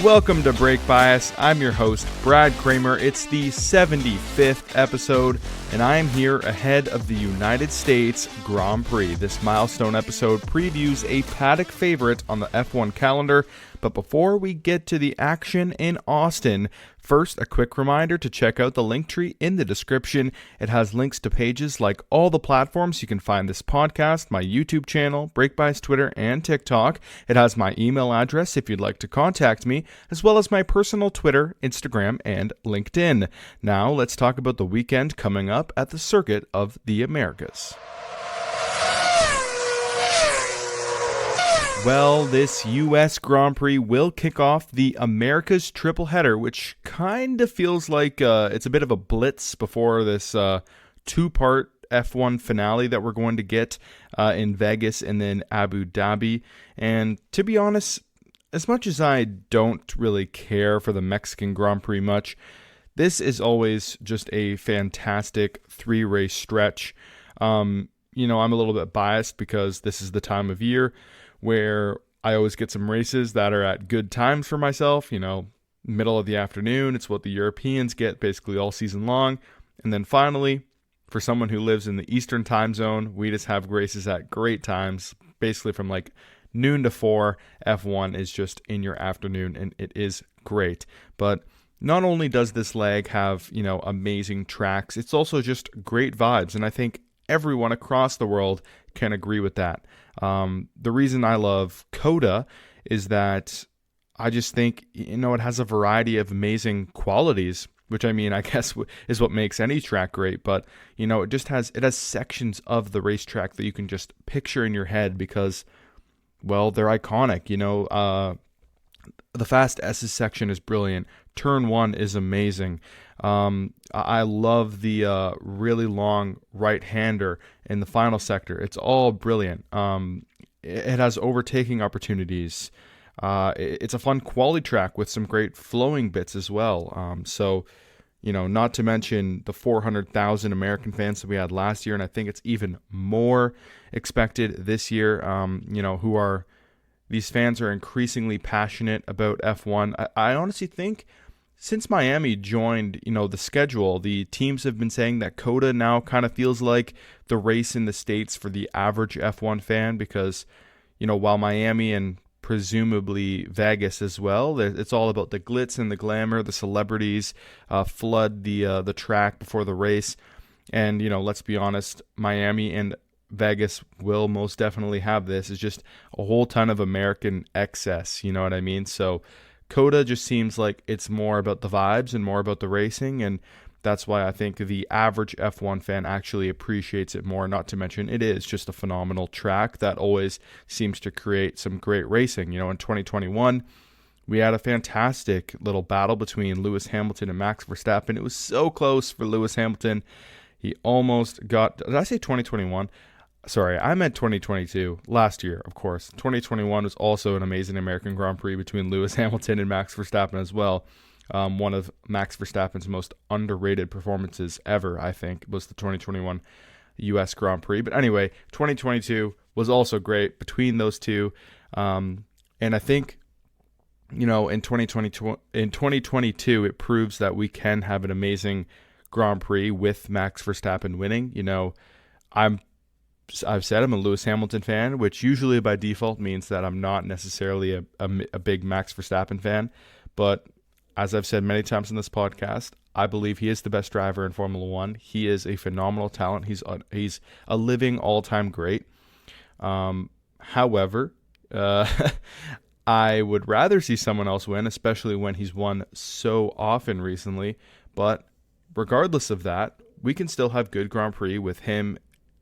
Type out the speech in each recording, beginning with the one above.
Welcome to Brake Bias. I'm your host, Brad Kramer. It's the 75th episode, and I am here ahead of the United States Grand Prix. This milestone episode previews a paddock favorite on the F1 calendar. But before we get to the action in Austin, first a quick reminder to check out the link tree in the description. It has links to pages like all the platforms you can find this podcast, my YouTube channel, Brake Bias Twitter, and TikTok. It has my email address if you'd like to contact me, as well as my personal Twitter, Instagram, and LinkedIn. Now let's talk about the weekend coming up at the Circuit of the Americas. Well, this U.S. Grand Prix will kick off the Americas triple header, which kind of feels like it's a bit of a blitz before this two-part F1 finale that we're going to get in Vegas and then Abu Dhabi. And to be honest, as much as I don't really care for the Mexican Grand Prix much, this is always just a fantastic three-race stretch. I'm a little bit biased because this is the time of year where I always get some races that are at good times for myself, middle of the afternoon. It's what the Europeans get basically all season long. And then finally, for someone who lives in the Eastern time zone, we just have races at great times, basically from like noon to 4. F1 is just in your afternoon, and it is great. But not only does this leg have, amazing tracks, it's also just great vibes. And I think everyone across the world can agree with that. The reason I love COTA is that I just think, it has a variety of amazing qualities, which I guess is what makes any track great. But, it has sections of the racetrack that you can just picture in your head because, well, they're iconic. The Fast S's section is brilliant. Turn 1 is amazing. I love the really long right-hander in the final sector. It's all brilliant. It has overtaking opportunities. It's a fun quality track with some great flowing bits as well. Not to mention the 400,000 American fans that we had last year, and I think it's even more expected this year, these fans are increasingly passionate about F1. I honestly think since Miami joined, the schedule, the teams have been saying that COTA now kind of feels like the race in the States for the average F1 fan because, while Miami and presumably Vegas as well, it's all about the glitz and the glamour, the celebrities flood the track before the race. And, let's be honest, Miami and Vegas will most definitely have this. It's just a whole ton of American excess, you know what I mean? So COTA just seems like it's more about the vibes and more about the racing, and that's why I think the average F1 fan actually appreciates it more, not to mention it is just a phenomenal track that always seems to create some great racing. In 2021, we had a fantastic little battle between Lewis Hamilton and Max Verstappen. It was so close for Lewis Hamilton. He almost got, did I say 2021? Sorry, I meant 2022, last year, of course. 2021 was also an amazing American Grand Prix between Lewis Hamilton and Max Verstappen as well. One of Max Verstappen's most underrated performances ever, I think, was the 2021 U.S. Grand Prix. But anyway, 2022 was also great between those two. And I think, in 2022, it proves that we can have an amazing Grand Prix with Max Verstappen winning. I've said I'm a Lewis Hamilton fan, which usually by default means that I'm not necessarily a big Max Verstappen fan. But as I've said many times in this podcast, I believe he is the best driver in Formula One. He is a phenomenal talent. He's a living all-time great. However, I would rather see someone else win, especially when he's won so often recently. But regardless of that, we can still have good Grand Prix with him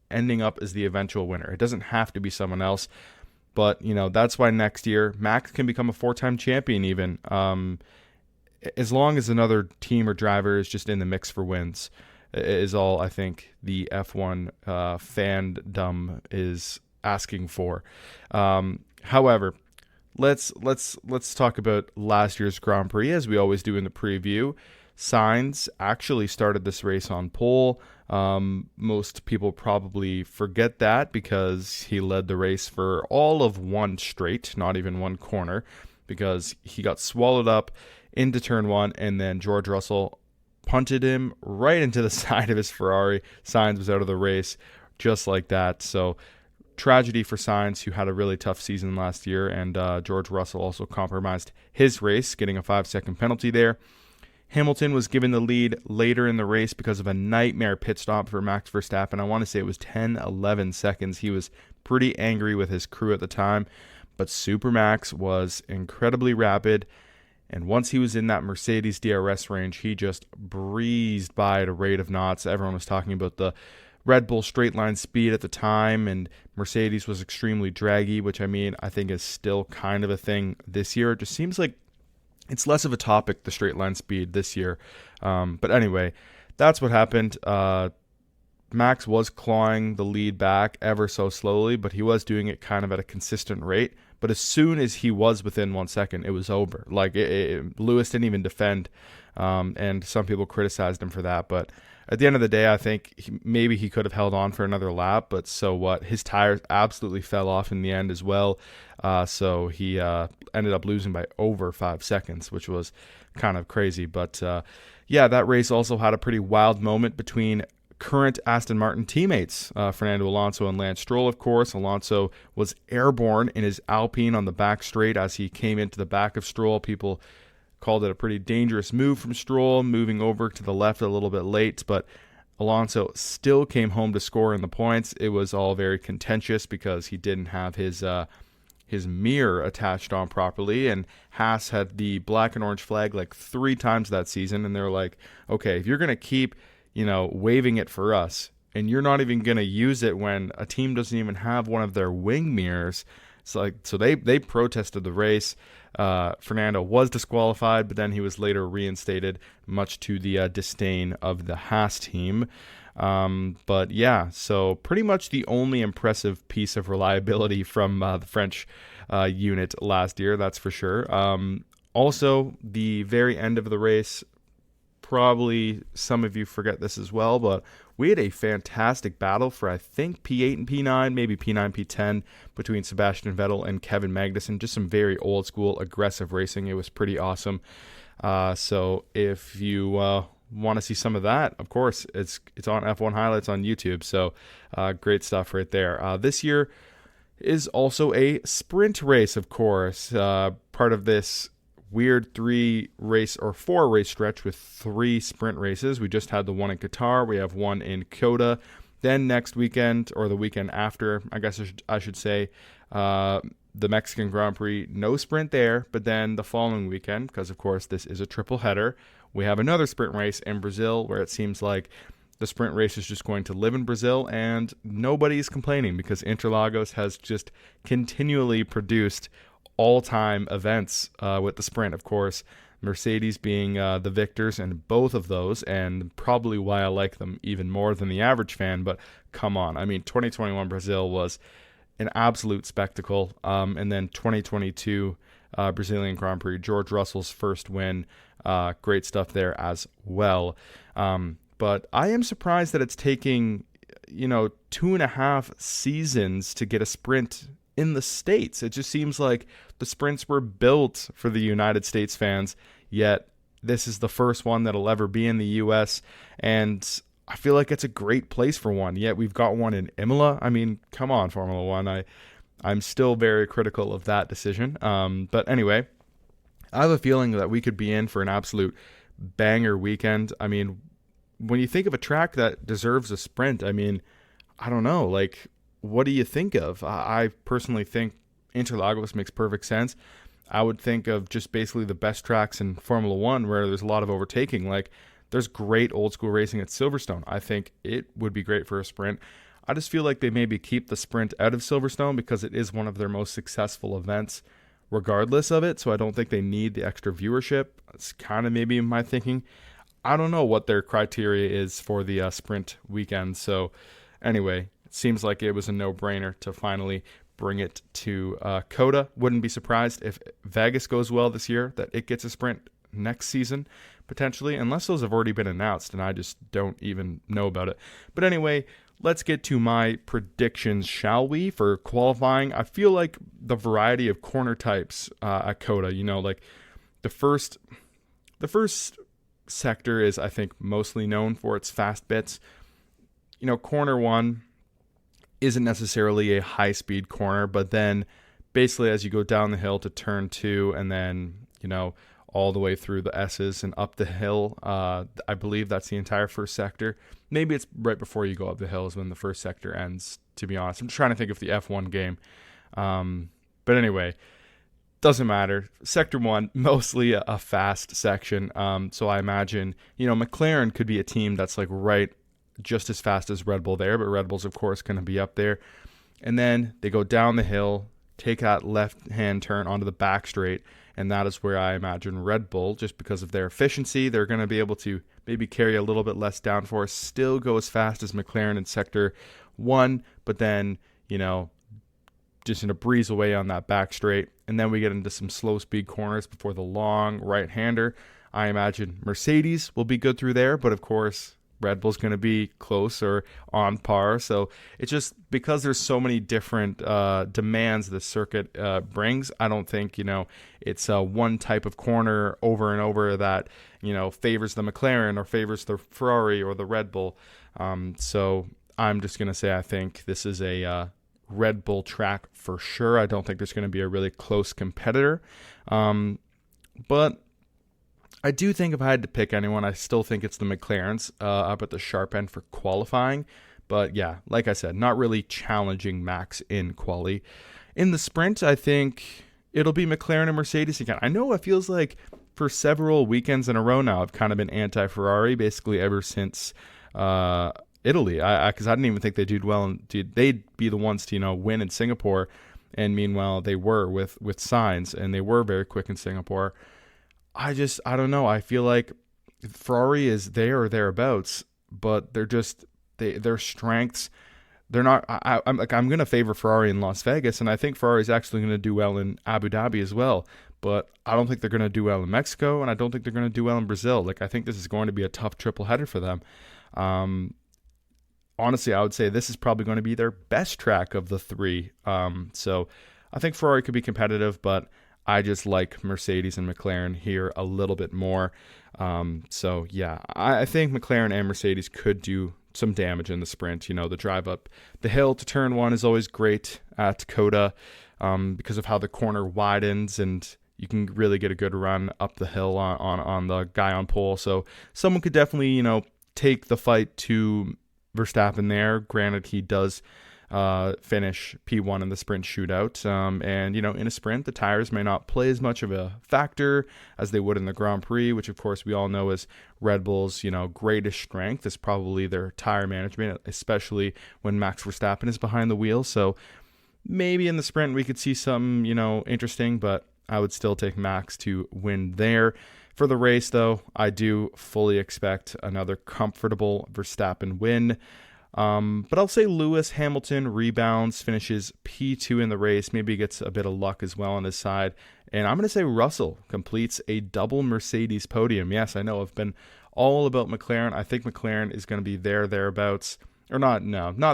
ending up as the eventual winner. It doesn't have to be someone else, but that's why next year Max can become a 4-time champion even, as long as another team or driver is just in the mix for wins, is all I think the F1 fandom is asking for. However, let's talk about last year's Grand Prix as we always do in the preview. Sainz actually started this race on pole. Most people probably forget that because he led the race for all of one straight, not even one corner. because he got swallowed up into turn one, and then George Russell punted him right into the side of his Ferrari. Sainz was out of the race just like that. So tragedy for Sainz, who had a really tough season last year, and George Russell also compromised his race, getting a 5-second penalty there. Hamilton was given the lead later in the race because of a nightmare pit stop for Max Verstappen. I want to say it was 10-11 seconds. He was pretty angry with his crew at the time, but Super Max was incredibly rapid, and once he was in that Mercedes DRS range, he just breezed by at a rate of knots. Everyone was talking about the Red Bull straight line speed at the time, and Mercedes was extremely draggy, which I think is still kind of a thing this year. It just seems like it's less of a topic, the straight line speed this year. But anyway, that's what happened. Max was clawing the lead back ever so slowly, but he was doing it kind of at a consistent rate. But as soon as he was within 1 second, it was over. Like Lewis didn't even defend, and some people criticized him for that. But at the end of the day, I think maybe he could have held on for another lap, but so what? His tires absolutely fell off in the end as well. So he ended up losing by over 5 seconds, which was kind of crazy. But yeah, that race also had a pretty wild moment between current Aston Martin teammates, Fernando Alonso and Lance Stroll, of course. Alonso was airborne in his Alpine on the back straight as he came into the back of Stroll. People called it a pretty dangerous move from Stroll, moving over to the left a little bit late, but Alonso still came home to score in the points. It was all very contentious because he didn't have his mirror attached on properly, and Haas had the black and orange flag like 3 times that season, and they're like, okay, if you're going to keep, waving it for us, and you're not even going to use it when a team doesn't even have one of their wing mirrors, so they protested the race. Fernando was disqualified, but then he was later reinstated, much to the disdain of the Haas team. But yeah, so pretty much the only impressive piece of reliability from the French unit last year, that's for sure. Also, the very end of the race, probably some of you forget this as well, but we had a fantastic battle for, I think, P8 and P9, maybe P9, P10, between Sebastian Vettel and Kevin Magnussen. Just some very old school, aggressive racing. It was pretty awesome. So if you want to see some of that, of course, it's on F1 Highlights on YouTube. So great stuff right there. This year is also a sprint race, of course, part of this weird 4 race stretch with 3 sprint races. We just had the one in Qatar. We have one in Coda. Then next weekend, or the weekend after, I guess I should say, the Mexican Grand Prix, no sprint there. But then the following weekend, because of course this is a triple header, we have another sprint race in Brazil, where it seems like the sprint race is just going to live in Brazil, and nobody's complaining because Interlagos has just continually produced all-time events with the sprint, of course. Mercedes being the victors in both of those, and probably why I like them even more than the average fan. But come on, 2021 Brazil was an absolute spectacle. And then 2022 Brazilian Grand Prix, George Russell's first win, great stuff there as well. But I am surprised that it's taking 2.5 seasons to get a sprint in the States. It just seems like the sprints were built for the United States fans, yet this is the first one that'll ever be in the U.S., and I feel like it's a great place for one, yet we've got one in Imola. Come on, Formula One. I'm still very critical of that decision. But anyway, I have a feeling that we could be in for an absolute banger weekend. When you think of a track that deserves a sprint, I don't know, what do you think of? I personally think Interlagos makes perfect sense. I would think of just basically the best tracks in Formula One where there's a lot of overtaking. There's great old school racing at Silverstone. I think it would be great for a sprint. I just feel like they maybe keep the sprint out of Silverstone because it is one of their most successful events regardless of it. So I don't think they need the extra viewership. It's kind of maybe my thinking. I don't know what their criteria is for the sprint weekend. So anyway, it seems like it was a no-brainer to finally bring it to Coda. Wouldn't be surprised if Vegas goes well this year, that it gets a sprint next season, potentially, unless those have already been announced, and I just don't even know about it. But anyway, let's get to my predictions, shall we? For qualifying, I feel like the variety of corner types at COTA, like the first the first sector is, I think, mostly known for its fast bits. Corner one isn't necessarily a high speed corner, but then basically as you go down the hill to turn two and then, all the way through the S's and up the hill, I believe that's the entire first sector. Maybe it's right before you go up the hill is when the first sector ends, to be honest. I'm just trying to think of the F1 game. But anyway, doesn't matter. Sector one, mostly a fast section. So I imagine, McLaren could be a team that's like right just as fast as Red Bull there, but Red Bull's, of course, going to be up there. And then they go down the hill, take that left-hand turn onto the back straight, and that is where I imagine Red Bull, just because of their efficiency, they're going to be able to maybe carry a little bit less downforce, still go as fast as McLaren in Sector 1, but then, just in a breeze away on that back straight. And then we get into some slow speed corners before the long right-hander. I imagine Mercedes will be good through there, but of course Red Bull's going to be close or on par. So it's just because there's so many different demands the circuit brings. I don't think, it's one type of corner over and over that, favors the McLaren or favors the Ferrari or the Red Bull. So I'm just going to say I think this is a Red Bull track for sure. I don't think there's going to be a really close competitor. But I do think if I had to pick anyone, I still think it's the McLarens up at the sharp end for qualifying. But yeah, like I said, not really challenging Max in quali. In the sprint, I think it'll be McLaren and Mercedes again. I know it feels like for several weekends in a row now, I've kind of been anti-Ferrari, basically ever since Italy. Because I didn't even think they'd do well. They'd be the ones to win in Singapore, and meanwhile they were with Sainz, and they were very quick in Singapore. I don't know. I feel like Ferrari is there or thereabouts, but they're just their strengths. They're not. I'm going to favor Ferrari in Las Vegas, and I think Ferrari is actually going to do well in Abu Dhabi as well. But I don't think they're going to do well in Mexico, and I don't think they're going to do well in Brazil. I think this is going to be a tough triple header for them. Honestly, I would say this is probably going to be their best track of the three. So I think Ferrari could be competitive, but I just like Mercedes and McLaren here a little bit more. So yeah, I think McLaren and Mercedes could do some damage in the sprint. The drive up the hill to turn one is always great at COTA because of how the corner widens and you can really get a good run up the hill on the guy on pole. So someone could definitely, take the fight to Verstappen there. Granted, he does finish P1 in the sprint shootout. And, in a sprint, the tires may not play as much of a factor as they would in the Grand Prix, which, of course, we all know is Red Bull's, greatest strength is probably their tire management, especially when Max Verstappen is behind the wheel. So maybe in the sprint we could see something, interesting, but I would still take Max to win there. For the race, though, I do fully expect another comfortable Verstappen win. But I'll say Lewis Hamilton rebounds, finishes P2 in the race, maybe gets a bit of luck as well on his side. And I'm going to say Russell completes a double Mercedes podium. Yes, I know I've been all about McLaren. I think McLaren is going to be thereabouts. Or not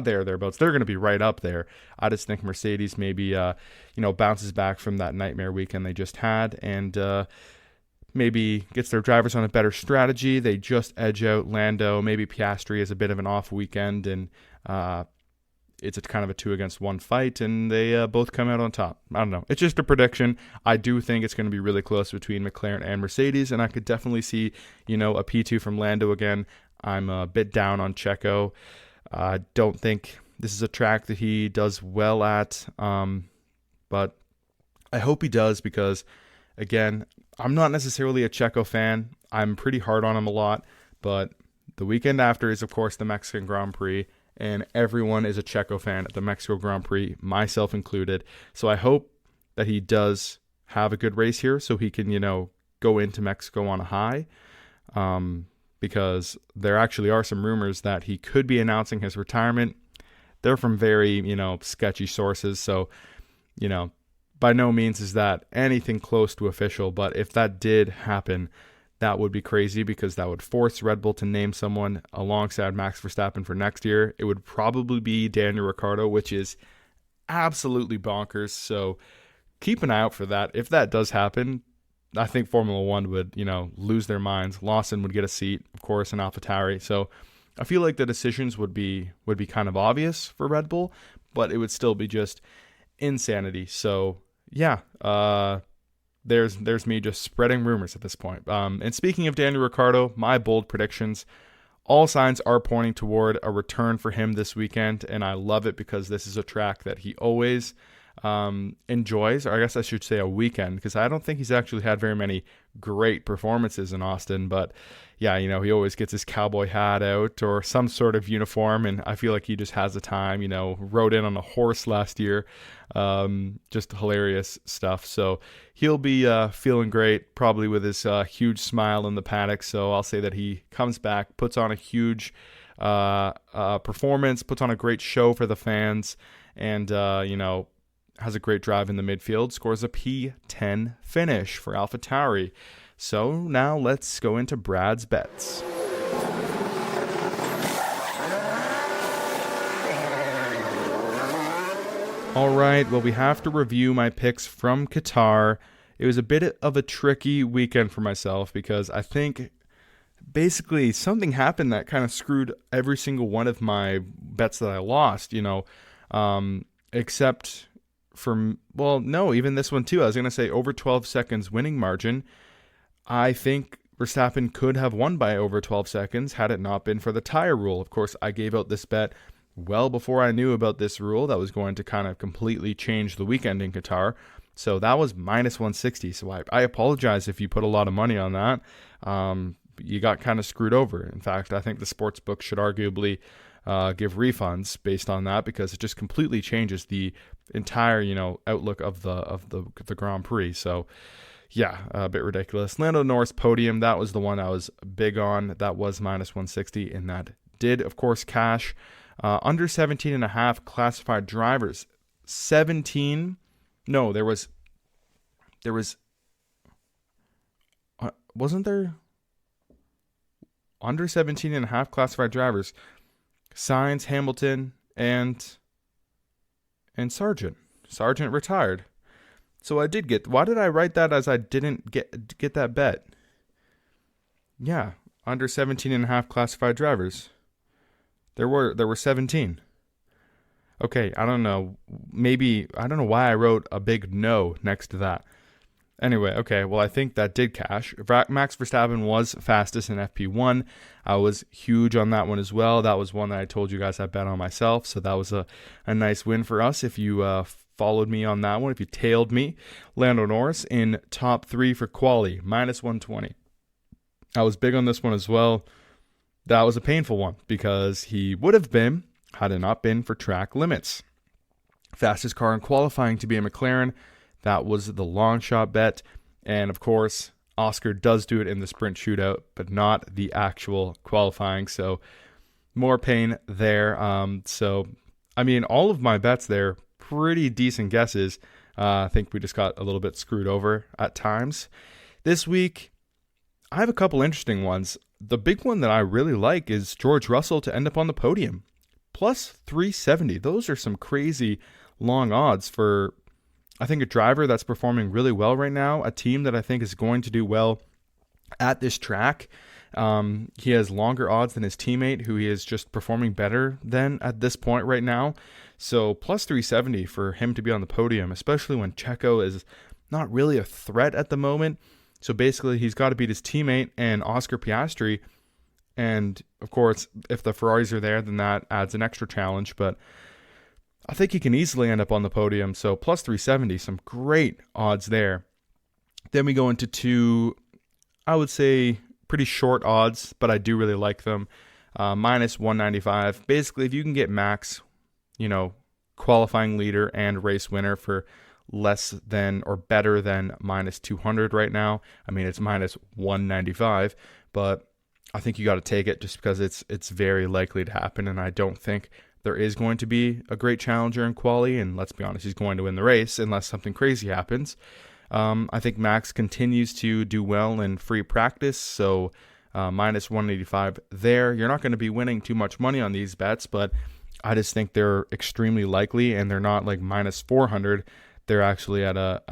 thereabouts. They're going to be right up there. I just think Mercedes maybe, bounces back from that nightmare weekend they just had and maybe gets their drivers on a better strategy. They just edge out Lando. Maybe Piastri is a bit of an off weekend, and it's a kind of a 2-against-1 fight, and they both come out on top. I don't know. It's just a prediction. I do think it's going to be really close between McLaren and Mercedes, and I could definitely see, a P2 from Lando again. I'm a bit down on Checo. I don't think this is a track that he does well at, but I hope he does because, again, I'm not necessarily a Checo fan. I'm pretty hard on him a lot, but the weekend after is, of course, the Mexican Grand Prix, and everyone is a Checo fan at the Mexico Grand Prix, myself included. So I hope that he does have a good race here so he can, go into Mexico on a high, because there actually are some rumors that he could be announcing his retirement. They're from very, sketchy sources, so, by no means is that anything close to official, but if that did happen, That would be crazy because that would force Red Bull to name someone alongside Max Verstappen for next year. It would probably be Daniel Ricciardo, which is absolutely bonkers. So keep an eye out for that. If that does happen, I think Formula One would, lose their minds. Lawson would get a seat, of course, in AlphaTauri. So I feel like the decisions would be kind of obvious for Red Bull, but it would still be just insanity. So yeah, there's me just spreading rumors at this point. And speaking of Daniel Ricciardo, my bold predictions, all signs are pointing toward a return for him this weekend, and I love it because this is a track that he always enjoys, or I guess I should say a weekend, because I don't think he's actually had very many great performances in Austin, but yeah, he always gets his cowboy hat out or some sort of uniform, and I feel like he just has the time, rode in on a horse last year, just hilarious stuff. So he'll be feeling great, probably with his huge smile in the paddock. So I'll say that he comes back, puts on a huge performance, puts on a great show for the fans, and has a great drive in the midfield, scores a P10 finish for AlphaTauri. So now let's go into Brad's bets. All right, well, we have to review my picks from Qatar. It was a bit of a tricky weekend for myself because I think basically something happened that kind of screwed every single one of my bets that I lost, except for, even this one too. I was going to say over 12 seconds winning margin. I think Verstappen could have won by over 12 seconds had it not been for the tire rule. Of course, I gave out this bet well before I knew about this rule that was going to kind of completely change the weekend in Qatar. So that was minus 160. So I apologize if you put a lot of money on that. You got kind of screwed over. In fact, I think the sports book should arguably give refunds based on that because it just completely changes the entire outlook of the Grand Prix. So yeah, a bit ridiculous. Lando Norris podium, that was the one I was big on. That was minus 160, and that did, of course, cash. Under 17.5 classified drivers. 17. No, there was. Wasn't there? Under 17.5 classified drivers. Sainz, Hamilton, and Sargent. Sargent retired. So I did get. Why did I write that as I didn't get that bet? Yeah, under 17.5 classified drivers. There were 17. Okay, I don't know. Maybe I don't know why I wrote a big no next to that. Anyway, okay, well, I think that did cash. Max Verstappen was fastest in FP1. I was huge on that one as well. That was one that I told you guys I bet on myself, so that was a nice win for us if you followed me on that one, if you tailed me. Lando Norris in top 3 for quali, minus 120. I was big on this one as well. That was a painful one because he would have been, had it not been for track limits. Fastest car in qualifying to be a McLaren. That was the long shot bet. And of course, Oscar does do it in the sprint shootout, but not the actual qualifying. So more pain there. All of my bets there, pretty decent guesses. I think we just got a little bit screwed over at times. This week, I have a couple interesting ones. The big one that I really like is George Russell to end up on the podium. Plus 370. Those are some crazy long odds for, I think, a driver that's performing really well right now, a team that I think is going to do well at this track. He has longer odds than his teammate, who he is just performing better than at this point right now. So plus 370 for him to be on the podium, especially when Checo is not really a threat at the moment. So basically, he's got to beat his teammate and Oscar Piastri. And of course, if the Ferraris are there, then that adds an extra challenge. But I think he can easily end up on the podium. So plus 370, some great odds there. Then we go into two, I would say, pretty short odds, but I do really like them. Minus 195. Basically, if you can get Max, qualifying leader and race winner for less than or better than minus 200 right now. I mean, it's minus 195, but I think you got to take it just because it's very likely to happen, and I don't think there is going to be a great challenger in quali, and let's be honest, he's going to win the race unless something crazy happens. I think Max continues to do well in free practice, so minus 185 there. You're not going to be winning too much money on these bets, but I just think they're extremely likely, and they're not like minus 400. They're actually at a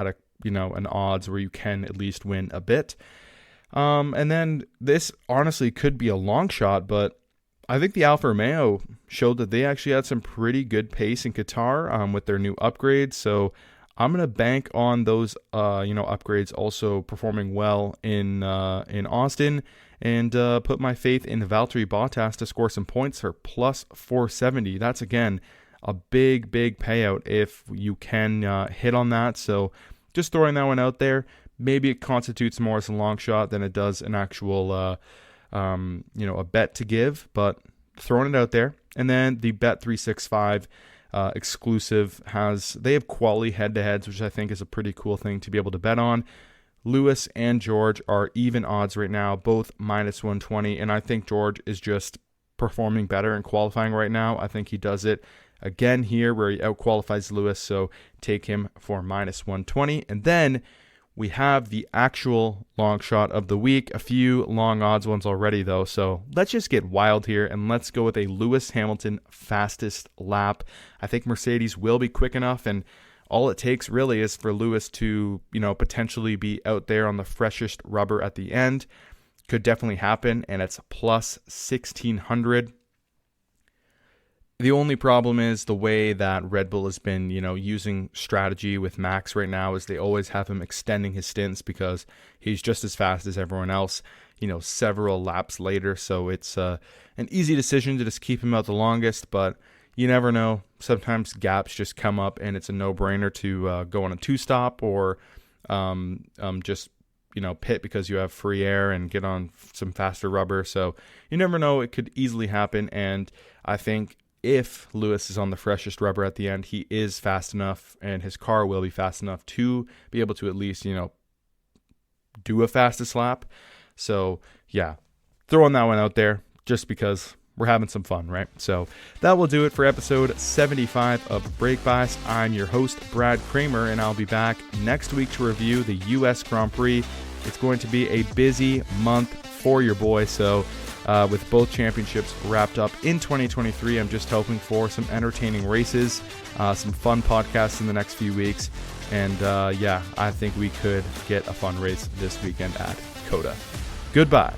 an odds where you can at least win a bit. And then this honestly could be a long shot, but I think the Alfa Romeo showed that they actually had some pretty good pace in Qatar with their new upgrades. So I'm gonna bank on those upgrades also performing well in Austin, and put my faith in Valtteri Bottas to score some points for plus 470. That's again a big payout if you can hit on that. So just throwing that one out there. Maybe it constitutes more as a long shot than it does an actual a bet to give, but throwing it out there. And then the Bet365 exclusive they have quality head-to-heads, which I think is a pretty cool thing to be able to bet on. Lewis and George are even odds right now, both minus 120, and I think George is just performing better in qualifying right now. I think he does it again here where he outqualifies Lewis, so take him for minus 120. And then we have the actual long shot of the week. A few long odds ones already, though. So let's just get wild here and let's go with a Lewis Hamilton fastest lap. I think Mercedes will be quick enough, and all it takes really is for Lewis to, potentially be out there on the freshest rubber at the end. Could definitely happen, and it's plus 1,600. The only problem is the way that Red Bull has been, using strategy with Max right now is they always have him extending his stints because he's just as fast as everyone else, several laps later. So it's an easy decision to just keep him out the longest, but you never know. Sometimes gaps just come up and it's a no-brainer to go on a two-stop or just pit because you have free air and get on some faster rubber. So you never know. It could easily happen, and I think if Lewis is on the freshest rubber at the end, he is fast enough and his car will be fast enough to be able to at least, do a fastest lap. So yeah, throwing that one out there just because we're having some fun, right? So that will do it for episode 75 of Brake Bias. I'm your host, Brad Kramer, and I'll be back next week to review the U.S. Grand Prix. It's going to be a busy month for your boy, so with both championships wrapped up in 2023, I'm just hoping for some entertaining races, some fun podcasts in the next few weeks, and I think we could get a fun race this weekend at COTA. Goodbye.